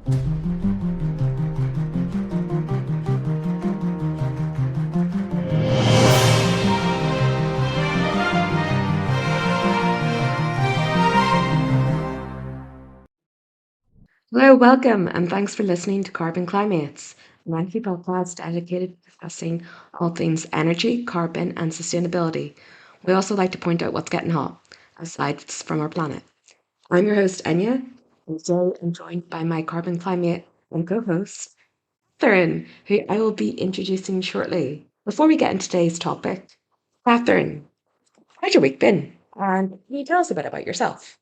Hello, welcome, and thanks for listening to Carbon Cli-MATES, a monthly podcast dedicated to discussing all things energy, carbon, and sustainability. We also like to point out what's getting hot, aside from our planet. I'm your host, Enya, and today I'm joined by my Carbon Climate and co-host, Catherine, who I will be introducing shortly. Before we get into today's topic, Catherine, how's your week been? And can you tell us a bit about yourself?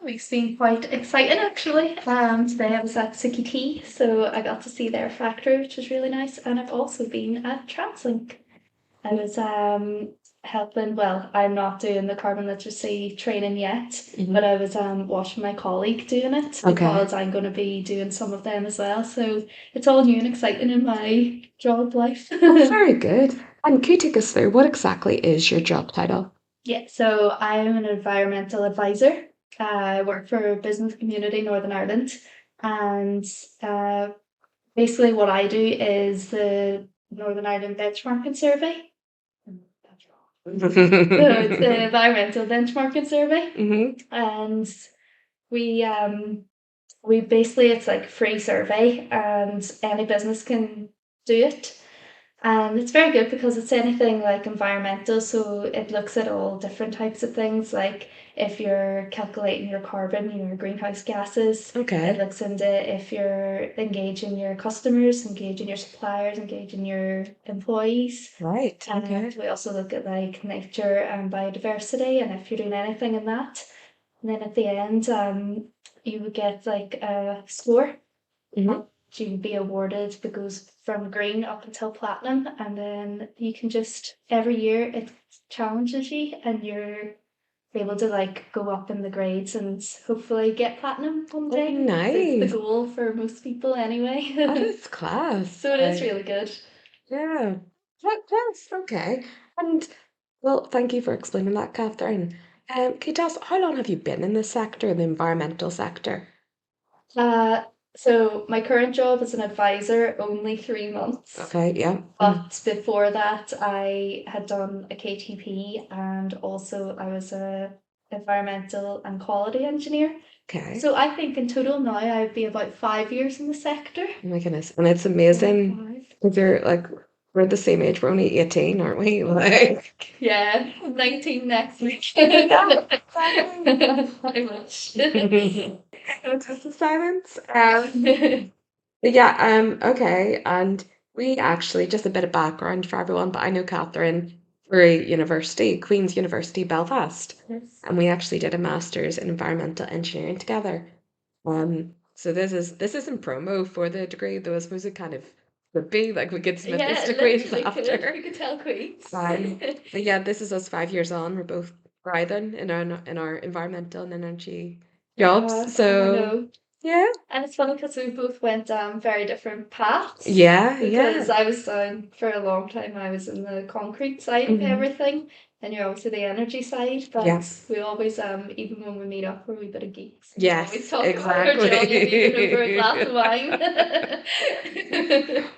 It's been quite exciting actually. Today I was at Tea, so I got to see their factory, which was really nice. And I've also been at TransLink. I was helping. Well, I'm not doing the carbon literacy training yet, Mhm. but I was watching my colleague doing it Okay. because I'm going to be doing some of them as well. So it's all new and exciting in my job life. Oh, very good. And can you take us through what exactly is your job title? Yeah, so I'm an environmental advisor. I work for Business Community Northern Ireland, and uh, basically what I do is the Northern Ireland Benchmarking Survey. That's wrong. So it's the Environmental Benchmarking Survey, and we we basically it's like a free survey, and any business can do it. And it's very good because it's anything like environmental, so it looks at all different types of things, like if you're calculating your carbon, your greenhouse gases. It Okay. looks into if you're engaging your customers, engaging your suppliers, engaging your employees. Right. And Okay. we also look at like nature and biodiversity and if you're doing anything in that. And then at the end, you would get like a score Hmm. you would be awarded that goes from green up until platinum, and then you can just every year it challenges you, and you're able to like go up in the grades and hopefully get platinum one Oh, day. It's nice. the goal for most people anyway. That is class. So it is really good. Yeah. Class. Okay. And well, thank you for explaining that, Catherine. Can you tell us how long have you been in this sector, the environmental sector? Uh, so my current job as an advisor, only 3 months. Okay. Yeah. But before that, I had done a KTP and also I was a environmental and quality engineer. Okay. So I think in total now I'd be about 5 years in the sector. Oh my goodness. And it's amazing because you're like, we're the same age. We're only 18, aren't we? Like, Yeah, 19 next week. yeah, I wish. just the silence. Yeah, okay. And we actually, just a bit of background for everyone, but I know Catherine for university, Queen's University, Belfast. Yes. And we actually did a master's in environmental engineering together. So this isn't promo for the degree, though I suppose it kind of would be like we could submit this Yeah, to Queen's literally could. after. We could tell Queens. But yeah, this is us 5 years on. We're both thriving in our environmental and energy jobs. I So know. yeah. And it's funny because we both went down very different paths. Yeah, Because yeah. I was down for a long time, I was in the concrete side of Mhm. everything, and you're obviously the energy side. But Yeah. we always, even when we meet up, we're a wee bit of geeks. We always Yes, talk about our job, even over a glass of wine.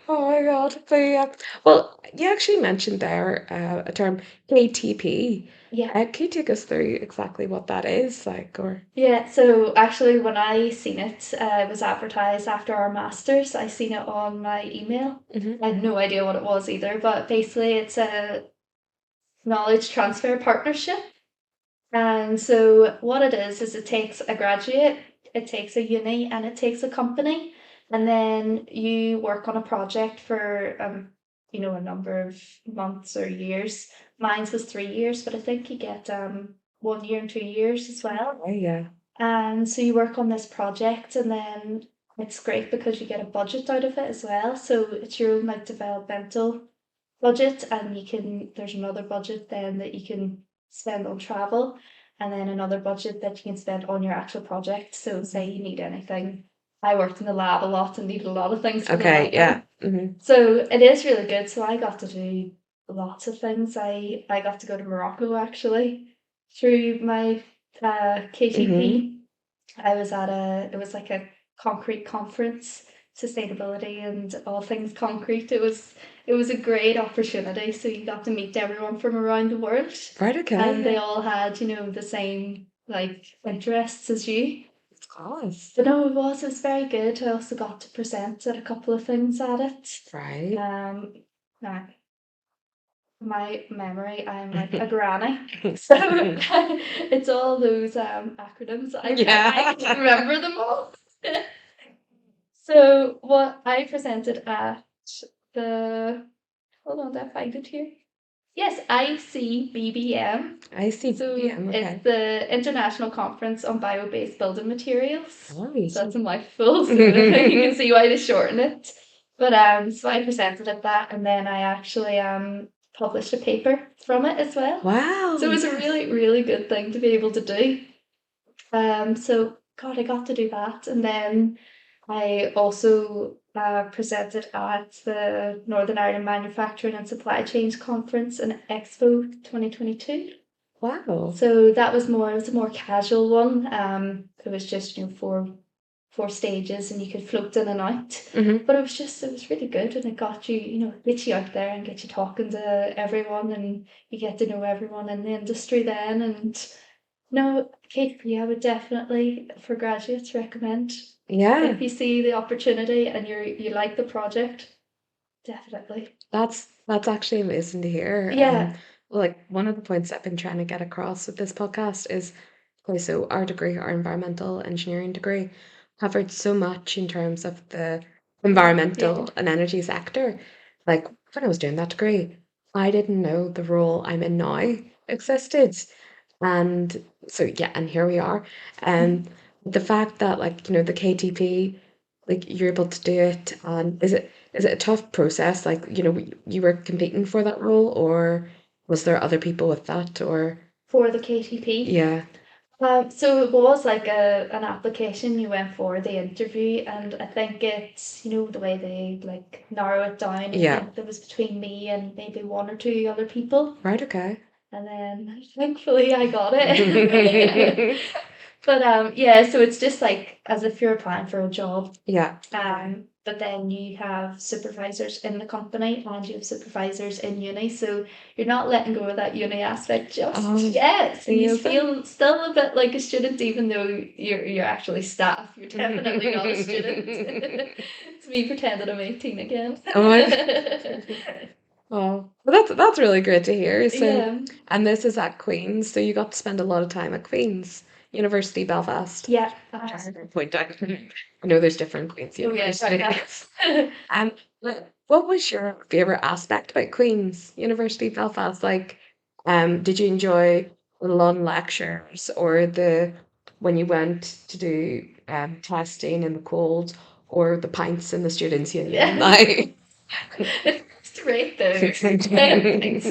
Oh my God. But yeah. Well, you actually mentioned there a term KTP. Yeah. Can you take us through exactly what that is, like, or? Yeah, so actually, when I seen it, it was advertised after our masters. I seen it on my email. Mhm. I had no idea what it was either, but basically, it's a knowledge transfer partnership. And so what it is it takes a graduate, it takes a uni, and it takes a company, and then you work on a project for a number of months or years. Mine's was 3 years, but I think you get 1 year and 2 years as well. Oh, yeah. And so you work on this project, and then it's great because you get a budget out of it as well. So it's your own like developmental budget, and there's another budget then that you can spend on travel, and then another budget that you can spend on your actual project. So say you need anything. I worked in the lab a lot and needed a lot of things for the Okay, lab. yeah. Hmm. So it is really good. So I got to do lots of things. I got to go to Morocco actually through my KTP. Hmm. It was like a concrete conference, sustainability and all things concrete. It was a great opportunity. So you got to meet everyone from around the world, Right, and they okay. all had, the same like interests as you. Of course. But no, it was very good. I also got to present at a couple of things at it. Right. Now, my memory, I'm like a granny. So it's all those acronyms. I Yeah. can remember them all. So what I presented at the hold on, did I find it here? Yes, ICBBM. I see So BBM, it's okay. the International Conference on Bio-Based Building Materials. Right. So that's a mouthful, so you can see why they shorten it. But so I presented at that, and then I actually published a paper from it as well. Wow, So it was a yes. really, really good thing to be able to do. So God, I got to do that, and then I also presented at the Northern Ireland Manufacturing and Supply Chains Conference and Expo 2022. Wow. So that was it was a more casual one. It was just, four stages and you could float in and out. Mm-hmm. But it was really good, and it got you, get you out there and get you talking to everyone, and you get to know everyone in the industry then. And no, KP, I would definitely, for graduates, recommend. Yeah, If you see the opportunity and you like the project, definitely. that's actually amazing to hear. Yeah, Like one of the points I've been trying to get across with this podcast is, okay, so our degree, our environmental engineering degree, covered so much in terms of the yeah. environmental and energy sector. Like when I was doing that degree, I didn't know the role I'm in now existed. And so yeah, and here we are. And the fact that like, the KTP, like you're able to do it, and is it a tough process? Like, you were competing for that role, or was there other people with that, or For the KTP. yeah, So it was like an application. You went for the interview, and I think it's, the way they like narrow it down. I yeah, think there was between me and maybe one or two other people, right, okay. and then thankfully I got it. But yeah, so it's just like as if you're applying for a job. Yeah. But then you have supervisors in the company and you have supervisors in uni, so you're not letting go of that uni aspect just Oh, yet. So you amazing. feel still a bit like a student, even though you're actually staff. You're definitely not a student. It's me pretending I'm 18 again. Oh, oh, well, that's really great to hear. So, Yeah, and this is at Queen's, so you got to spend a lot of time at Queen's University Belfast. yeah. Just to point out, I know there's different Queen's Oh yeah, sorry. universities. And what was your favorite aspect about Queen's University Belfast? Like, did you enjoy the long lectures, or the when you went to do testing in the cold, or the pints in the students' union? Yeah. Like, It's great though. Thanks.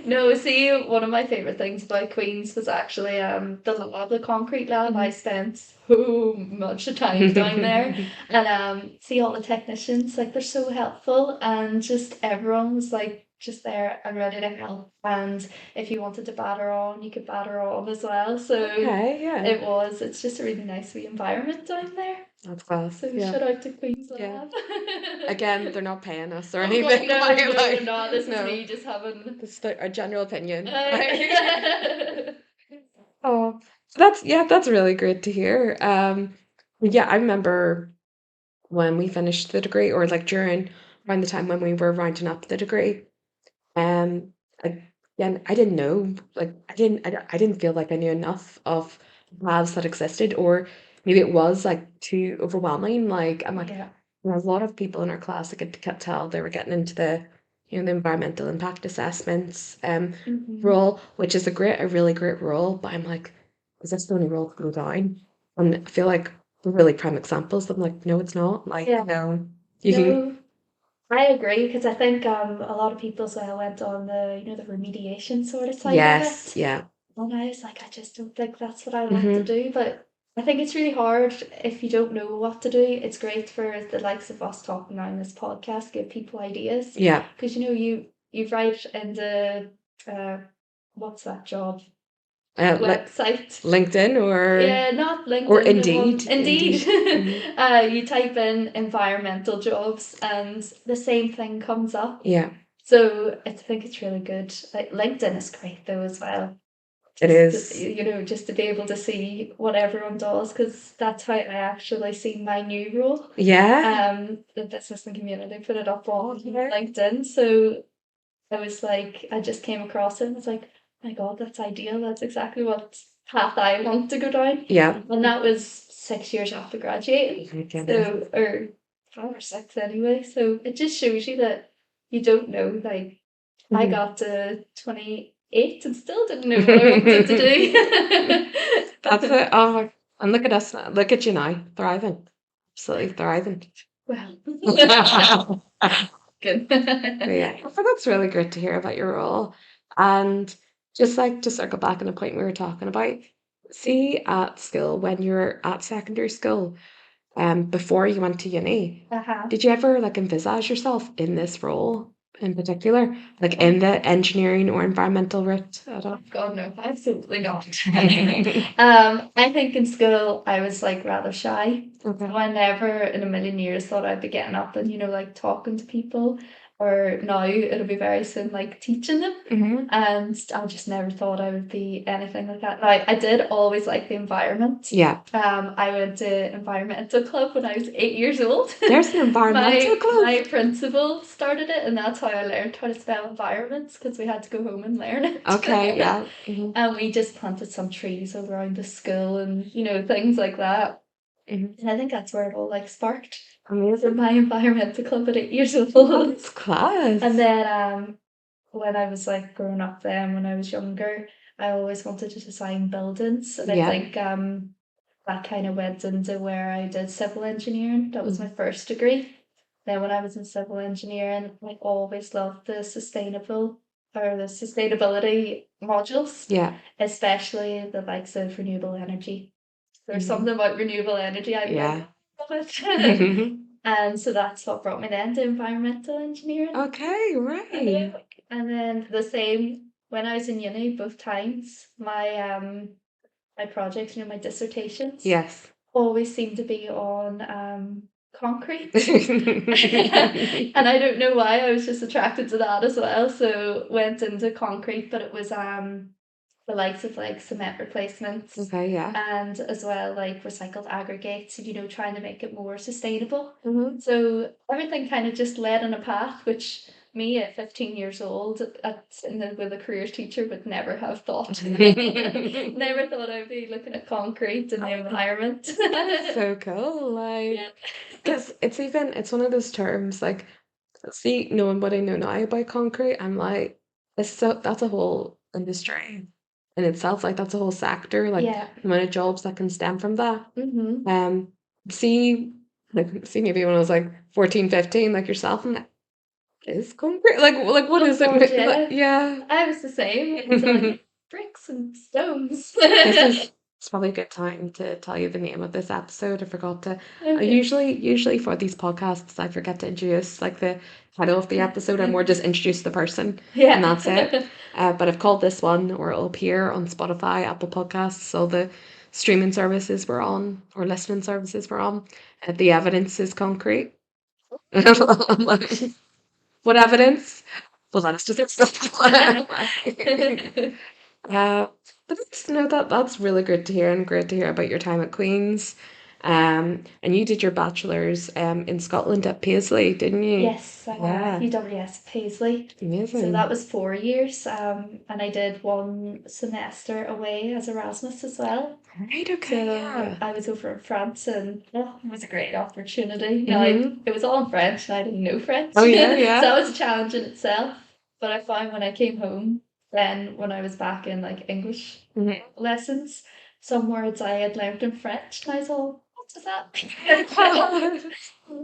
No, see, one of my favorite things about Queen's was actually the lab, the concrete lab. I spent so much time down there, and see all the technicians, like they're so helpful, and just everyone was like just there and ready to help. And if you wanted to batter on, you could batter on as well. So Okay, yeah, it's just a really nice wee environment down there. that's class. So Yeah, shout out to Queen's yeah. Lab. Again, they're not paying us or Oh God, anything. no, no, Like, no. This is no, me just having. this is a general opinion. Uh, Oh, that's really great to hear. Yeah, I remember when we finished the degree, or like during around the time when we were rounding up the degree. Um, again, I didn't know, like I didn't feel like I knew enough of labs that existed, or maybe it was like too overwhelming. Like I'm like, yeah. a lot of people in our class I could tell they were getting into the environmental impact assessments Hmm. role, which is a really great role. But I'm like, is this the only role to go down? And I feel like they're really prime examples. I'm like, no, it's not. Like, Yeah. no, you can. No, I agree because I think a lot of people so I went on the the remediation sort of side of Yes, it. yeah. And I was like, I just don't think that's what I want to Hmm. do. But I think it's really hard if you don't know what to do. It's great for the likes of us talking now in this podcast, give people ideas. Yeah. Because you write in the uh what's that job? website. LinkedIn Yeah, not or LinkedIn, the one Indeed. Indeed. Mhm. You type in environmental jobs and the same thing comes up. Yeah, So I think it's really good. Like LinkedIn is great though as well. it is. Just to be able to see what everyone does, because that's how I actually see my new role. Yeah. The business and community put it up on Yeah. LinkedIn. So I was like, I just came across it and was like, my God, that's ideal. That's exactly what path I want to go down. Yeah. And that was 6 years after graduating. My goodness. So, or 5 or 6 anyway. So it just shows you that you don't know. Like, I Mhm. got to 28 and still didn't know what I wanted to do. That's it. Oh my, and look at us now. Look at you now, thriving. Absolutely thriving. Well, But good. yeah, but that's really great to hear about your role. And just like to circle back on the point we were talking about, see at school when you were at secondary school, before you went to uni, Uh-huh. did you ever like envisage yourself in this role in particular, like in the engineering or environmental route at all? God, no, absolutely not. I think in school I was like rather shy. Okay. So I never in a million years thought I'd be getting up and, like talking to people. Or now it'll be very soon like teaching them. Hmm. And I just never thought I would be anything like that. Now, I did always like the environment. Yeah. I went to environmental club when I was 8 years old. There's an environmental My club. principal started it, and that's how I learned how to spell environments, because we had to go home and learn it. Okay, yeah. Hmm. And we just planted some trees around the school and things like that. Hmm. And I think that's where it all like sparked. So Amazing. my environmental club at 8 years old. That's class. And then when I was like growing up then, when I was younger, I always wanted to design buildings. And I Yeah. think that kind of went into where I did civil engineering. That was my Mhm. first degree. Then when I was in civil engineering, I always loved the sustainability modules, Yeah. especially the likes of renewable energy. There's Mhm. something about renewable energy I'm like, Yeah. love it. And so that's what brought me then to environmental engineering. Okay, right. And then the same when I was in uni, both times, my projects, my dissertations, Yes. always seemed to be on concrete. And I don't know why, I was just attracted to that as well. So went into concrete, but it was the likes of like cement replacements Okay, yeah. and as well like recycled aggregates, trying to make it more sustainable. Hmm. So everything kind of just led on a path which me at 15 years old with a careers teacher would never have thought. Never thought I'd be looking at concrete and the environment. So cool. Like, Yeah. because it's one of those terms like, see, knowing what I know now about concrete, I'm like, that's a whole industry in itself. Like, that's a whole sector. Like, Yeah. the amount of jobs that can stem from that. Mm-hmm. Um, see, see, maybe when I was like 14, 15, like yourself, I'm like, is concrete? Like, what Oh is it? God, Like, yeah. yeah. I was the same. It was like bricks and stones. This is it's probably a good time to tell you the name of this episode. I forgot to. I Okay. usually for these podcasts, I forget to introduce like the title of the episode. I more just introduce the person, and Yeah. that's it. But I've called this one, or it'll appear on Spotify, Apple Podcasts, so the streaming services we're on, or listening services we're on. The evidence is concrete. I'm like, what evidence? Well, that is just Uh, but that's, no, that's really good to hear, and great to hear about your time at Queen's. And you did your bachelor's in Scotland at Paisley, didn't you? Yes, Yeah, UWS Paisley. So that amazing. was 4 years, and I did one semester away as Erasmus as well. Right, okay, So yeah. I was over in France, and it was a great opportunity. Now, Mm-hmm. it was all in French, and I didn't know French, Oh so yeah, yeah. that was a challenge in itself. But I found when I came home, then when I was back in like English Mhm. lessons, some words I had learned in French, and I was all, what was that?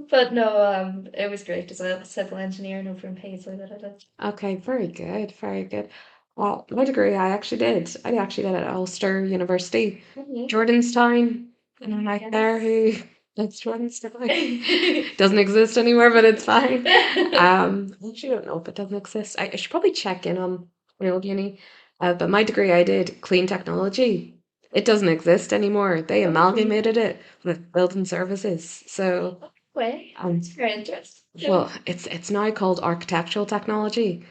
But no, it was great as well. Civil engineering over in Paisley that I did. Okay, very good, very good. Well, my degree I actually did it at Ulster University, Mhm. Jordanstown, and I'm like there who Yes. that's Jordanstown. Doesn't exist anymore, but it's fine. I actually don't know if it doesn't exist. I should probably check in on my old uni. But my degree, I did clean technology. It doesn't exist anymore. They amalgamated it with building services. So, Way. um, It's very interesting. well, it's now called architectural technology,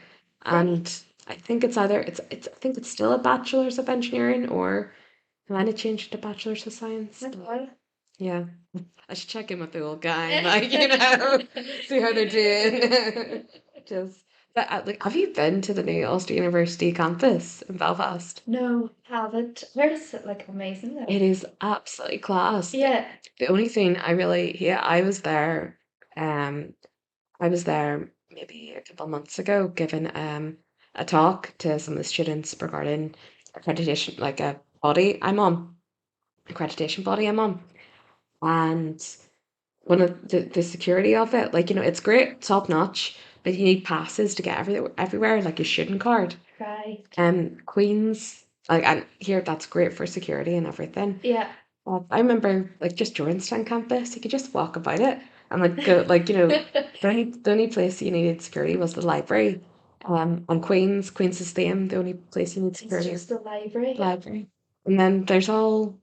Right. and I think it's either it's I think it's still a bachelor's of engineering or it might have changed to bachelor's of science. That's But wild. yeah, I should check in with the old guy and like see how they're doing. Just but like, have you been to the new Ulster University campus in Belfast? No, haven't. Heard it's like amazing though. It is absolutely class. Yeah. The only thing I really, yeah, um, I was there maybe a couple of months ago giving a talk to some of the students regarding accreditation, like a body I'm on, accreditation body I'm on. And one of the security of it, like, it's great, top notch, but you need passes to get everywhere, like your student card. Right. Queens, like, and here that's great for security and everything. Yeah. I remember like just Jordanstown campus, you could just walk about it and like go like the only place you needed security was the library. On Queen's is the only place you need It's security just is the library. the library. And then there's well,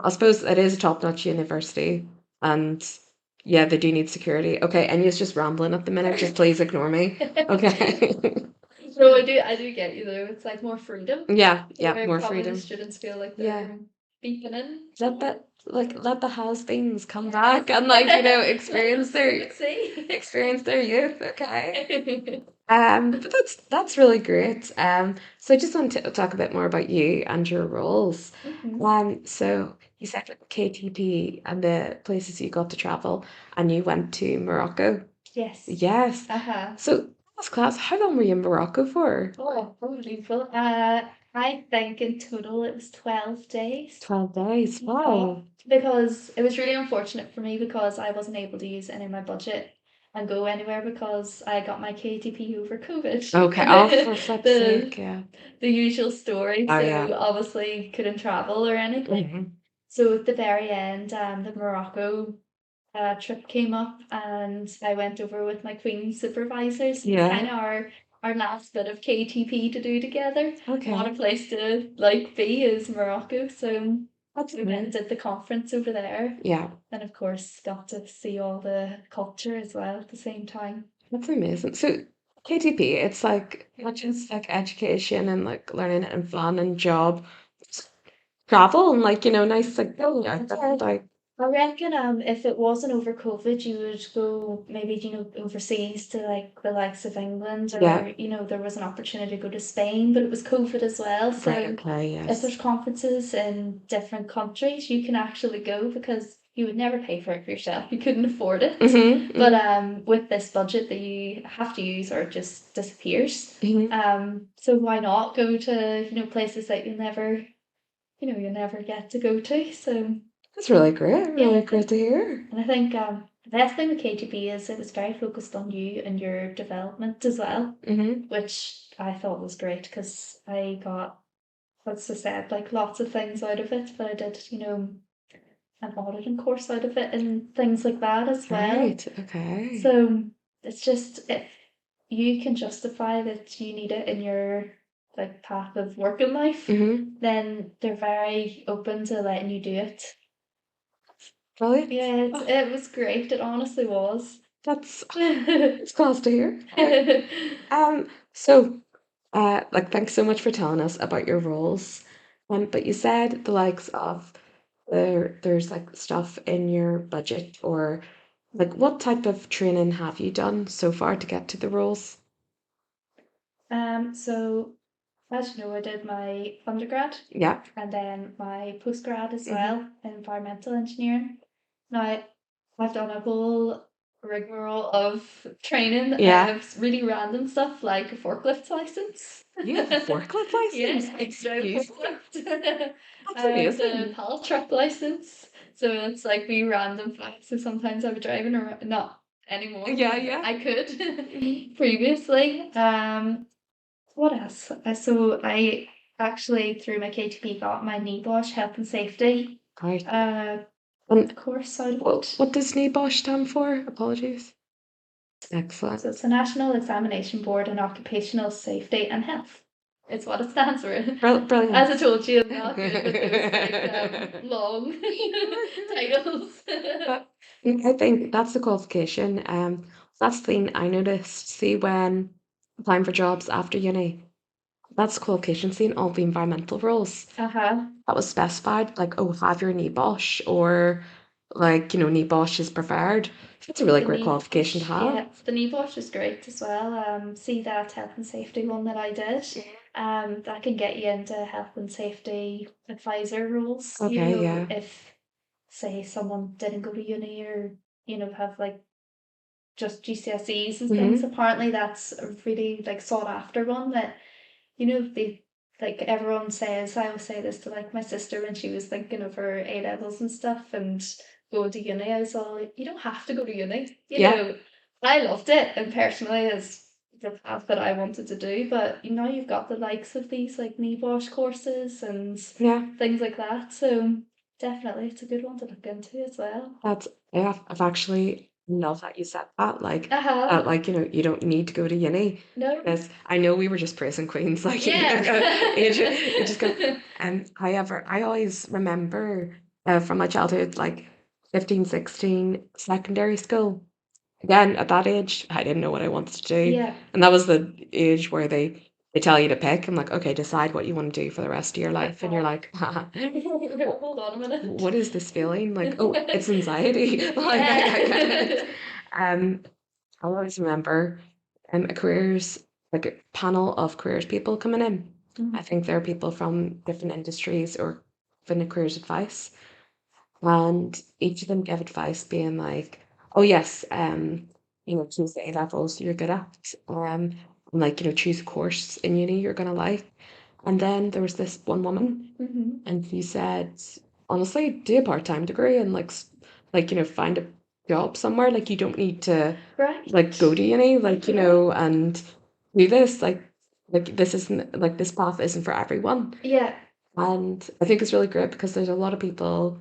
I suppose it is a top-notch university and yeah, they do need security. Okay, and you're just rambling at the minute, just please ignore me. Okay. No, I do get you though. It's like more freedom. Yeah, Where more probably the freedom. students feel like Yeah. they're beeping in Let somewhere. that let the has-beens come back and like experience their Let's see. youth. Okay. But that's really great. So I just want to talk a bit more about you and your roles. Mhm. So you said like KTP and the places you got to travel, and you went to Morocco. Yes. Yes. Uh-huh. So that's class. How long were you in Morocco for? Oh, unbelievable. I think in total it was 12 days. 12 days. Yeah. Wow. Because it was really unfortunate for me because I wasn't able to use any of my budget and go anywhere because I got my KTP over COVID. Okay. Oh, for flip's The sake, yeah. the usual story. Oh, So yeah. obviously couldn't travel or anything. Hmm. So at the very end, the Morocco trip came up and I went over with my Queen supervisors. It's kind Yeah. of our last bit of KTP to do together. What a Okay. place to like be is Morocco. So That's we went and amazing. did the conference over there. Yeah, And of course got to see all the culture as well at the same time. that's amazing. So KTP, it's like not just like education and like learning and fun and job, it's travel and like nice like going out there. Like I reckon if it wasn't over COVID, you would go maybe, overseas to like the likes of England yeah, or, there was an opportunity to go to Spain, but it was COVID as well. right. So Okay. if Yes. there's conferences in different countries, you can actually go because you would never pay for it for yourself. You couldn't afford it. But Mm-hmm. with this budget that you have to use or it just disappears. Mm-hmm. So why not go to, places that you'll never get to go to. So That's really great. Really yeah. great to hear. And I think the best thing with KGB is it was very focused on you and your development as well, Mm-hmm. which I thought was great because I got, what's I said, like lots of things out of it, but I did, an auditing course out of it and things like that as well. Right. Okay. So it's just if you can justify that you need it in your like path of working life, Mm-hmm. then they're very open to letting you do it. Brilliant. Yeah, Oh, it was great. It honestly was. that's it's class to hear. So like thanks so much for telling us about your roles. But you said the likes of there's like stuff in your budget or like what type of training have you done so far to get to the roles? So as you know, I did my undergrad Yeah. and then my postgrad as Hmm. well in environmental engineering. Now, I've done a whole rigmarole of training, Yeah. really random stuff like a forklift license. You have a forklift license? Yeah, I drove Excuse me? forklift. I That's have the amazing. pallet truck license. So it's like we random facts. So sometimes I would drive in or not anymore, Yeah, but yeah. I Hmm. could previously. What else? So I actually through my KTP got my NEBOSH health and safety Right. uh And course out of what it. what does NEBOSH stand for? Apologies. So it's Excellent. the National Examination Board in Occupational Safety and Health. It's what it stands for. Brilliant. As I told you, I'm not good with those long titles. But I think that's the qualification. That's the thing I noticed. See, when applying for jobs after uni, that's the qualification. Seeing all the environmental roles Uh-huh. that was specified, like, oh, have your NEBOSH, or like, NEBOSH is preferred. That's a really The great qualification to NEBOSH, have. yeah, the NEBOSH is great as well. See that health and safety one that I did. That can get you into health and safety advisor roles. Okay, yeah. If say someone didn't go to uni or have like just GCSEs and things. Mm-hmm. Apparently, that's a really like sought after one that they like everyone says. I always say this to like my sister when she was thinking of her A levels and stuff and going to uni. I was all like, you don't have to go to uni. Yeah, I loved it and personally as the path that I wanted to do. But you've got the likes of these like NEBOSH courses and yeah. things like that. So definitely, it's a good one to look into as well. That's yeah. I've actually love that you said that. Uh huh. Like you don't need to go to uni. No. Because I know we were just praising Queens, like Yeah. you just go. However, I always remember from my childhood, like 15, 16, secondary school. Again, at that age, I didn't know what I wanted to do. Yeah. And that was the age where they tell you to pick. I'm like, okay, decide what you want to do for the rest of your life. And you're like, Hold on a minute. what is this feeling? Like, oh, it's anxiety. Like, I get it. Yeah. Um, I always remember a careers, like a panel of careers people coming in. I Mhm. think there are people from different industries or different careers advice. And each of them give advice being like, oh yes, choose the A levels you're good at. And like, choose a course in uni you're gonna like. And then there was this one woman Mhm. and she said, honestly, do a part-time degree and like, find a job somewhere. Like you don't need to like go Right. to uni, like, Yeah. and do this. Like this isn't like this path isn't for everyone. Yeah. And I think it's really great because there's a lot of people,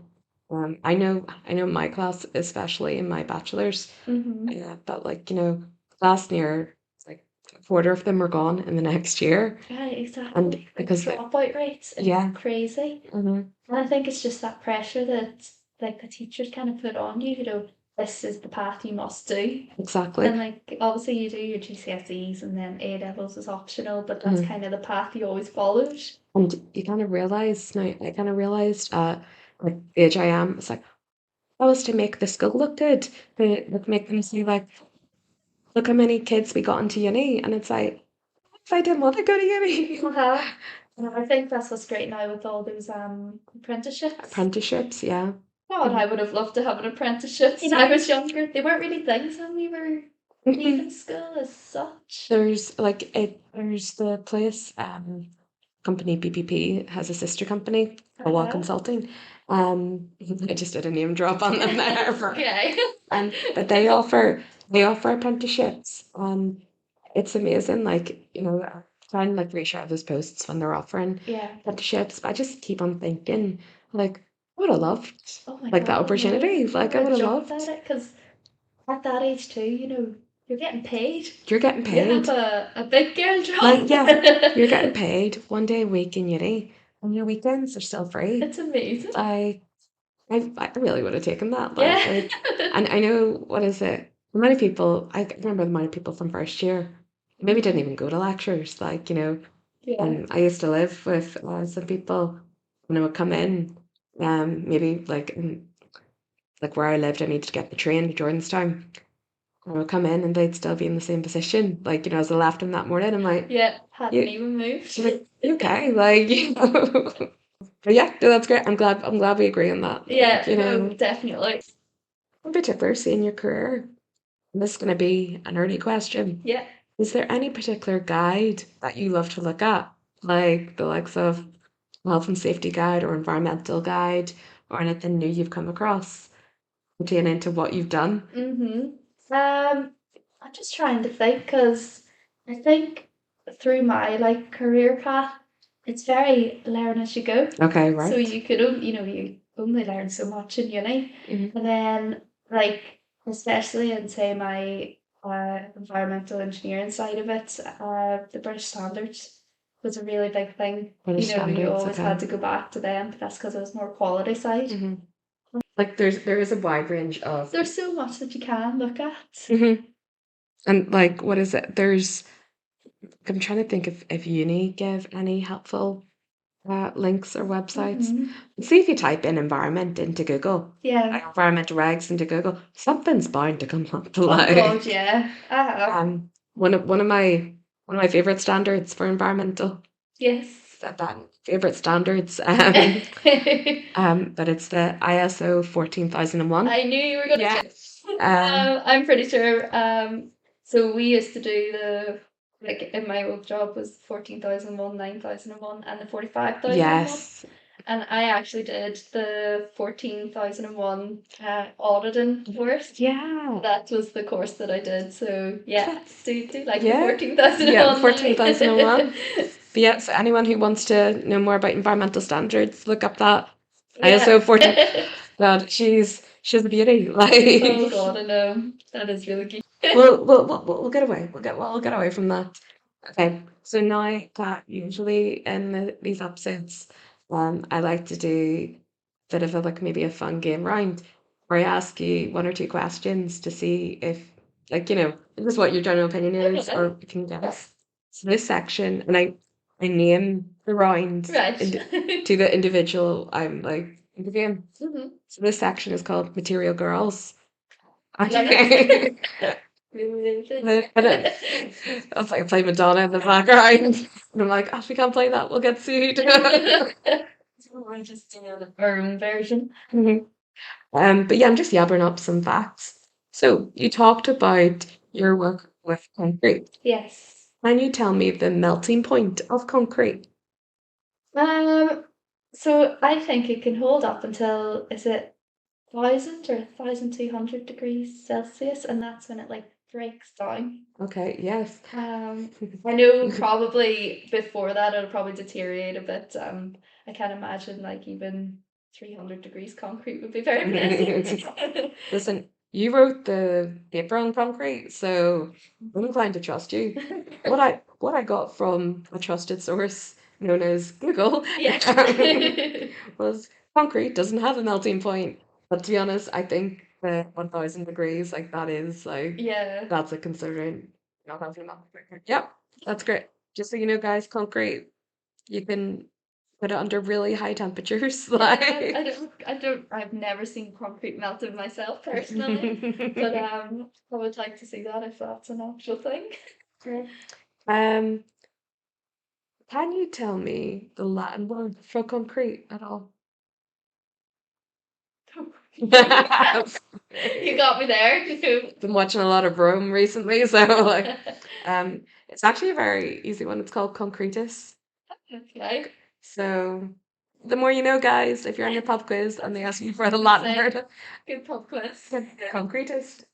I know my class, especially in my bachelor's, Mhm. but like, last year, like a quarter of them were gone in the next year. Yeah, And exactly. Like because dropout rates, it's yeah, crazy. hmm And I think it's just that pressure that like the teachers kind of put on you, this is the path you must do. exactly. And like obviously you do your GCSEs and then A levels is optional, but that's Mhm. kind of the path you always followed. And you kind of realize now, I kind of realized like the age I am, it's like, that was to make the school look good, to like, make them see like, look how many kids we got into uni. And it's like, if I didn't want to go to uni. Uh-huh. And I think that's what's great now with all those apprenticeships. Apprenticeships, yeah. God, I would have loved to have an apprenticeship when I was younger. They weren't really things when we were leaving Mhm. school as such. There's the place, company BPP has a sister company, Well Uh-huh. Consulting. I just did a name drop on them there Okay. but they offer apprenticeships. It's amazing, like, trying to like reshare those posts when they're offering Yeah. apprenticeships. I just keep on thinking, like, I would have loved Oh my like that God, I know. opportunity. I Like would I would have have jumped at loved. it because at that age too, you're getting paid. You're getting You have paid. a big girl Like, job. yeah, you're getting paid one day a week in uni, and your weekends are still free. It's amazing. Like, I really would have taken that. Yeah. And I know, what is it? The amount of people, I can remember the amount of people from first year maybe didn't even go to lectures. Like, Yeah. and I used to live with some people when I would come in, maybe like where I lived, I needed to get the train to Jordanstown. I would come in and they'd still be in the same position. Like, as I left them that morning, I'm like, Yeah. Hadn't you, even she's moved. like, you okay? Like, But yeah, no, that's great. I'm glad we agree on that. Like, Yeah, no, definitely. in particular, seeing your career, and this is going to be an early question. Yeah. Is there any particular guide that you love to look at, like the likes of health and safety guide or environmental guide, or anything new you've come across pertaining to what you've done? I'm just trying to think because I think through my like career path, it's very learn as you go. Okay, So right. you only learn so much in uni, Mhm. and then like especially in say my environmental engineering side of it, the British standards. was a really big thing. British You standards, always had to okay. go back to them, but that's because it was more quality side. Hmm. Like there is a wide range of. There's so much that you can look at. Hmm. And like, what is it? I'm trying to think if uni give any helpful links or websites. Hmm. See if you type in environment into Google, Yeah. environmental regs into Google, something's bound to come up. Oh God, Like, yeah. I have. one of my favorite standards for environmental Yes. that favorite standards, but it's the ISO 14001. I knew you were going to Yeah. say. Um, I'm pretty sure. So we used to do like in my old job was 14,001, 9,001, and the 45,001. yes. And I actually did the 14,001 auditing course. Yeah. That was the course that I did. So yeah, do like the Yeah. 14,001 14,001. But yeah, so anyone who wants to know more about environmental standards, look up that ISO 14. God, she's a beauty. Oh Like, God, I know. That is really cute. we'll get away. We'll get away from that. Okay, so now that usually in these episodes, I like to do a bit of a like maybe a fun game round where I ask you one or two questions to see if like this is what your general opinion is or if you can guess. So this section, and I name the rounds Right. to the individual I'm like interviewing. Mhm. So this section is called Material Girls. Love Okay. But I was like, play Madonna in the background. And I'm like, oh, if we can't play that, we'll get sued. So we're just doing our own version. Mhm. But yeah, I'm just yabbering up some facts. So you talked about your work with concrete. Yes. Can you tell me the melting point of concrete? Um, so I think it can hold up until, is it 1,000 or 1,200 degrees Celsius, and that's when it like breaks down. Okay, yes. I know probably before that it'll probably deteriorate a bit. I can't imagine like even 300 degrees concrete would be very pleasant. Listen, you wrote the paper on concrete, so I'm inclined to trust you. What I got from a trusted source known as Google Yeah. was concrete doesn't have a melting point. But to be honest, I think the 1,000 degrees, like that is like Yeah. that's a considering not having a melting point. Yep, that's great. Just so you know, guys, concrete you can put it under really high temperatures, Yeah, like. I've never seen concrete melted myself personally, but I would like to see that if that's an actual thing. Okay. Um, can you tell me the Latin word for concrete at all? You got me there. Been watching a lot of Rome recently, so like, it's actually a very easy one. It's called concretus. Okay. So, the more you know, guys. If you're on your pub quiz and they ask you for the Latin word, Good pub quiz. concretus.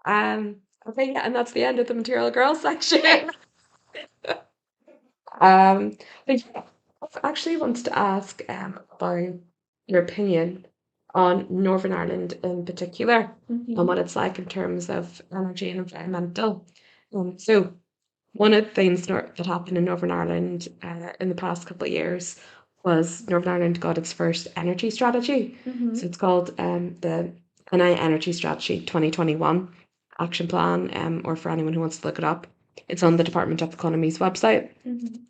Okay, yeah, and that's the end of the Material Girls section. But yeah, I actually wanted to ask about your opinion on Northern Ireland in particular and what it's like in terms of energy and environmental. So one of the things that happened in Northern Ireland in the past couple of years was Northern Ireland got its first energy strategy. Mhm. So it's called the NI Energy Strategy 2021 Action Plan, or for anyone who wants to look it up, it's on the Department of Economy's website. Mhm.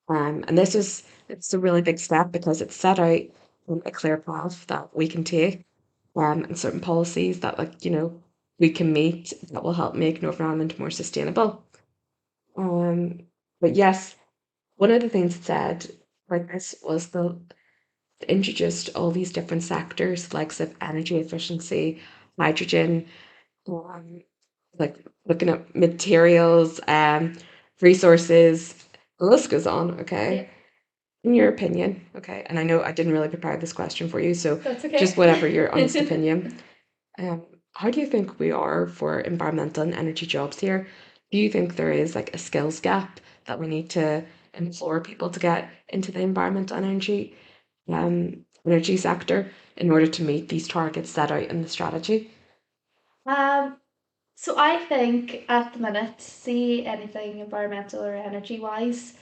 And it's a really big step because it set out a clear path that we can take, and certain policies that we can meet that will help make Northern Ireland more sustainable. Um, but yes, one of the things it said like this was the it introduced all these different sectors, like energy efficiency, hydrogen, um, like looking at materials, resources. The list goes on. Okay. Yeah, In your opinion, okay, and I know I didn't really prepare this question for you, so that's just okay. whatever your honest opinion. How do you think we are for environmental and energy jobs here? Do you think there is like a skills gap that we need to implore people to get into the environmental and energy sector in order to meet these targets set out in the strategy? Um, so I think at the minute, see anything environmental or energy wise,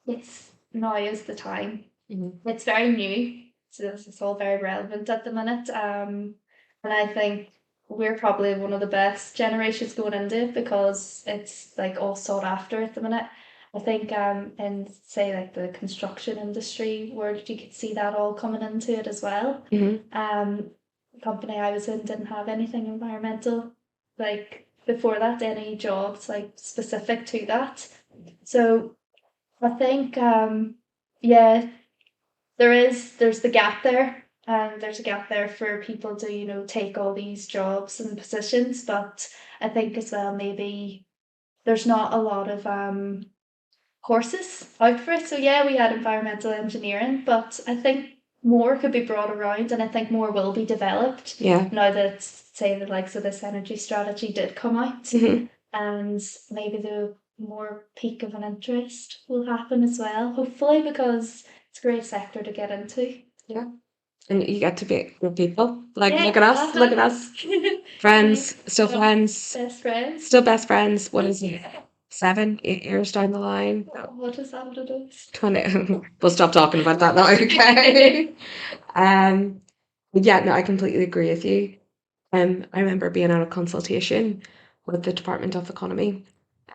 It's now is the time. Mhm. It's very new, so it's all very relevant at the minute. And I think we're probably one of the best generations going into it because it's like all sought after at the minute. I think in say like the construction industry where you could see that all coming into it as well. Mhm. The company I was in didn't have anything environmental like before that, any jobs like specific to that. So I think yeah, there's the gap there. And there's a gap there for people to, take all these jobs and positions, but I think as well maybe there's not a lot of courses out for it. So yeah, we had environmental engineering, but I think more could be brought around and I think more will be developed Yeah. now that say the likes of this energy strategy did come out Mhm. and maybe the more peak of an interest will happen as well, hopefully, because it's a great sector to get into. Yeah. And you get to be with people. Like, Yeah, look at us. Look at us. Like, Friends. Still well, friends. best friends. Still best friends. What is it? 7, 8 years down the line? What is that? What it is? 20. We'll stop talking about that now, okay? Um, yeah, no, I completely agree with you. I remember being on a consultation with the Department of Economy.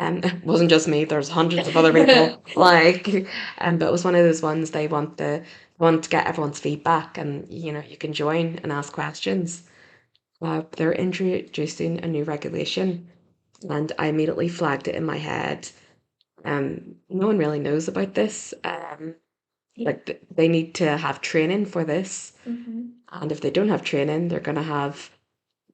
It wasn't just me, there's hundreds of other people. Like, but it was one of those ones they want to get everyone's feedback and you can join and ask questions. They're introducing a new regulation and I immediately flagged it in my head. No one really knows about this. Yeah. Like they need to have training for this. Mm-hmm. And if they don't have training, they're gonna have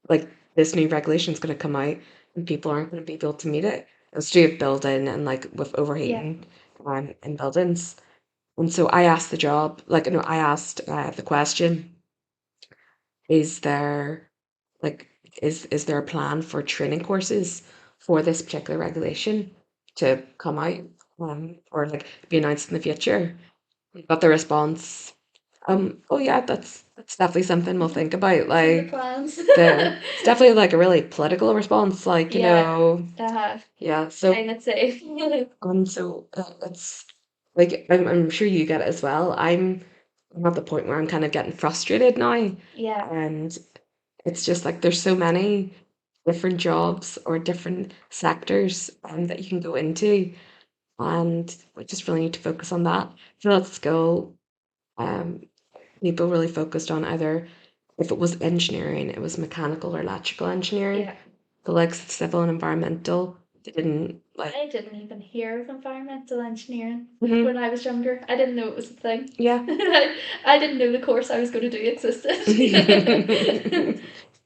like this new regulation is gonna come out and people aren't gonna be able to meet it. It's to do with building and like with Yeah. overheating in buildings. And so I asked the job, like no, I asked the question, is there like is there a plan for training courses for this particular regulation to come out or like be announced in the future? Got the response, oh yeah, that's definitely something we'll think about. It's in the Like plans. it's definitely like a really political response, like, Yeah. yeah. So Playing it safe. it's like I'm sure you get it as well. I'm at the point where I'm kind of getting frustrated now. Yeah. And it's just like there's so many different jobs or different sectors that you can go into. And we just really need to focus on that. I feel at school, um, people really focused on either if it was engineering, it was mechanical or electrical engineering. Yeah. The likes of civil and environmental, they didn't like. I didn't even hear of environmental engineering Mhm. when I was younger. I didn't know it was a thing. Yeah. I didn't know the course I was going to do existed.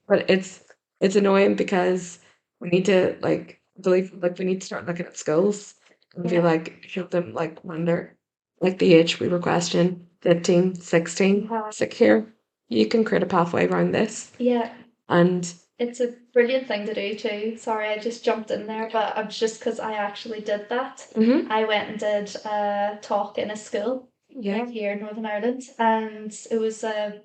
But it's annoying because we need to like believe like we need to start looking at schools and be Yeah. like show them like when they're like the age we were questioning 15, 16, Yeah. sick here. You can create a pathway around this. Yeah. And It's a brilliant thing to do too. Sorry, I just jumped in there, but it's just because I actually did that. mhm, I went and did a talk in a school, yeah, like here in Northern Ireland, and it was an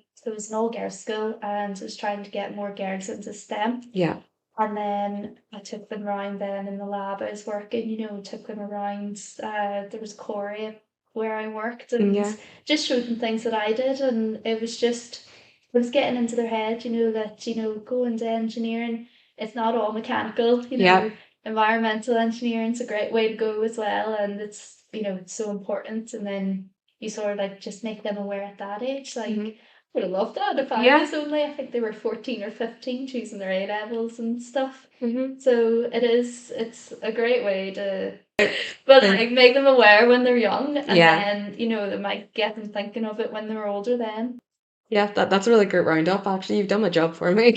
all girls school, and it was trying to get more girls into STEM. yeah, And then I took them around then in the lab I was working, took them around. There was Corey where I worked and yeah, just showed them things that I did. And it was getting into their head, that, go into engineering, it's not all mechanical, yeah, environmental engineering's a great way to go as well. And it's so important. And then you sort of like just make them aware at that age. Like, mhm, would have loved that if I yeah, was only, I think they were 14 or 15 choosing their A levels and stuff. mhm. So it's a great way to, but like make them aware when they're young and Yeah, then, it might get them thinking of it when they're older then. yeah, that's a really great roundup. Actually, you've done my job for me.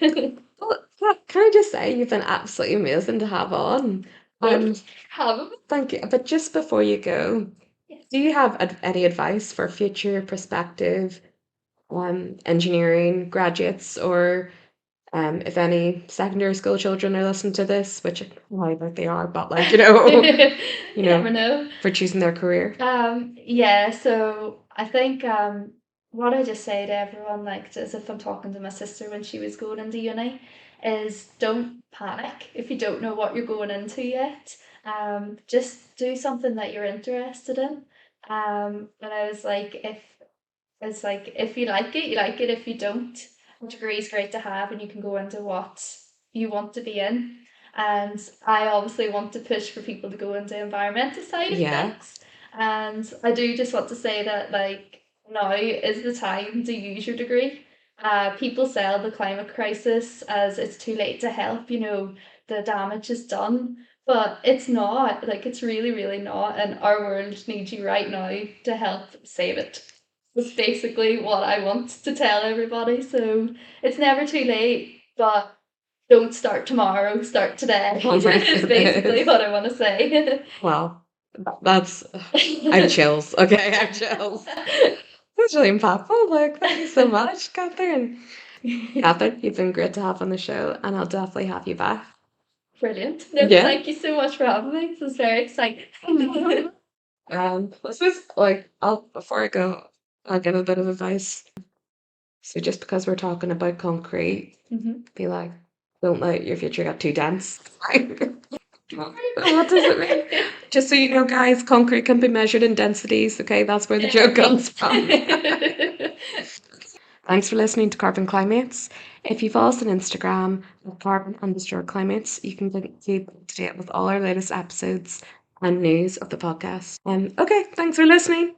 Well, can I just say you've been absolutely amazing to have on. And Have them. thank you. But just before you go, Yes. do you have any advice for future prospective engineering graduates or if any secondary school children are listening to this, which I like they are, but like, You never know. for choosing their career. Yeah, so I think what I just say to everyone, like as if I'm talking to my sister when she was going into uni, is don't panic if you don't know what you're going into yet. Just do something that you're interested in. And I was like, if you like it, you like it. If you don't, a degree is great to have, and you can go into what you want to be in. And I obviously want to push for people to go into the environmental side of Yeah. things. And I do just want to say that, like, now is the time to use your degree. People sell the climate crisis as it's too late to help, the damage is done. But it's not, like, it's really, really not. And our world needs you right now to help save it. That's basically what I want to tell everybody. So it's never too late, but don't start tomorrow, start today. Oh my Is basically goodness. what I want to say. Well, that's I have chills. Okay, I have chills. That's really impactful. Like, thank you so much, Catherine. Catherine, you've been great to have on the show, and I'll definitely have you back. Brilliant. No, Yeah. thank you so much for having me. This is very exciting. This is like, before I go, I'll give a bit of advice. So just because we're talking about concrete, be like, don't let your future get too dense. What does it mean? Just so you know, guys, concrete can be measured in densities. Okay, that's where the joke comes from. Thanks for listening to Carbon Climates. If you follow us on Instagram at carbon_climates, you can keep up to date with all our latest episodes and news of the podcast. Okay, thanks for listening.